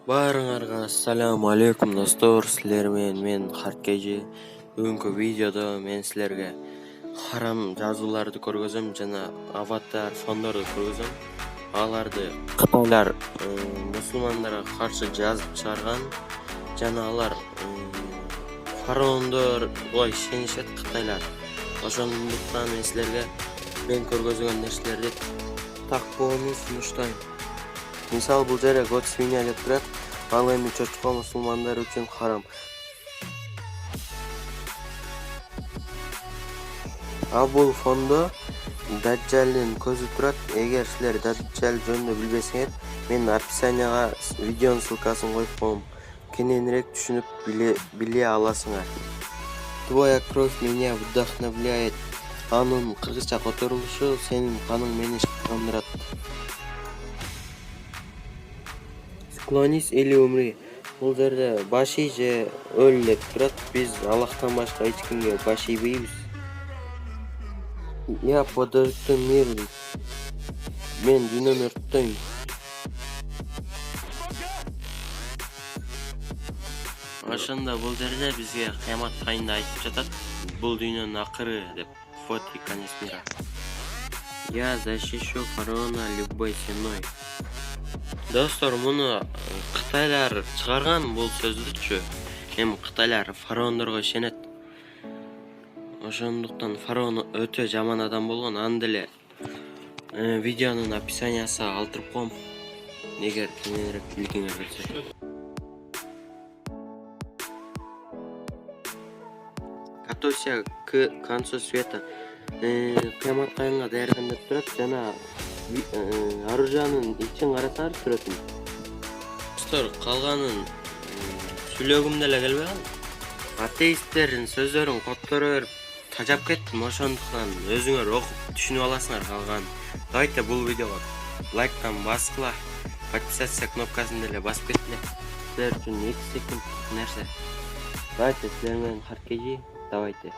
Баарыңарга ассаламу алейкум достор, силер менен мен Харкежи. Бүгүнкү видеодо мен силерге харам жазууларды көргөзөм жана аватар фондорду көргөзөм. Аларды кытайлар мусулмандарга каршы жазып чыгарган жана алар фараондорго ишенишет кытайлар. Ошондуктан мен силерге мен көргөзгөн нерселерди такууну сунуштайм. Мисалы бул жерде год свинья деп турат. Ал эми чочко мусулмандар үчүн харам. Ал бул фондо Даджалдын көзү турат. Эгер силер Даджал жөнүндө билбесеңер, мен описанияга видеонун ссылкасын коюп коем. Кененирээк түшүнүп биле аласыңар. Твоя кровь меня вдохновляет. Анын кыргызча которулушу сенин каның мени шаттандырат. Склонись или умри. Бул жерде баши же өл деп турат. Биз Аллахтан башка эч кимге баш ийбейбиз. Я подожду мир. Мен дүйнөнү өрттөйм. Ошондо бул жерде бизге кыямат кайында айтып жатат. Бул дүйнөнүн акыры деп. Вот и конец мира. Я защищу фараона любой ценой. Достор, муну кытайлар чыгарган бул сөздүчү. Эми кытайлар фараондорго ишенет. Ошондуктан фараон өтө жаман адам болгон. Аны деле видеонун описаниясына калтырып коем. Эгер кененирээк билгиңер келсе. Готовься к концу света. Кыямат кайынга даярдан деп турат жана оружиянын ичин карасаңар сүрөтүн. Достор, калганын сүйлөгүм деле келбей калды. Атеисттердин сөздөрүн которо берип тажап кеттим. Ошондуктан өзүңөр окуп түшүнүп аласыңар калган. Давайте бул видеого лайктан баскыла, подписаться кнопкасын деле басып кеткиле. Силер үчүн 2 секунд нерсе. Давайте силер менен Харкежи, давайте.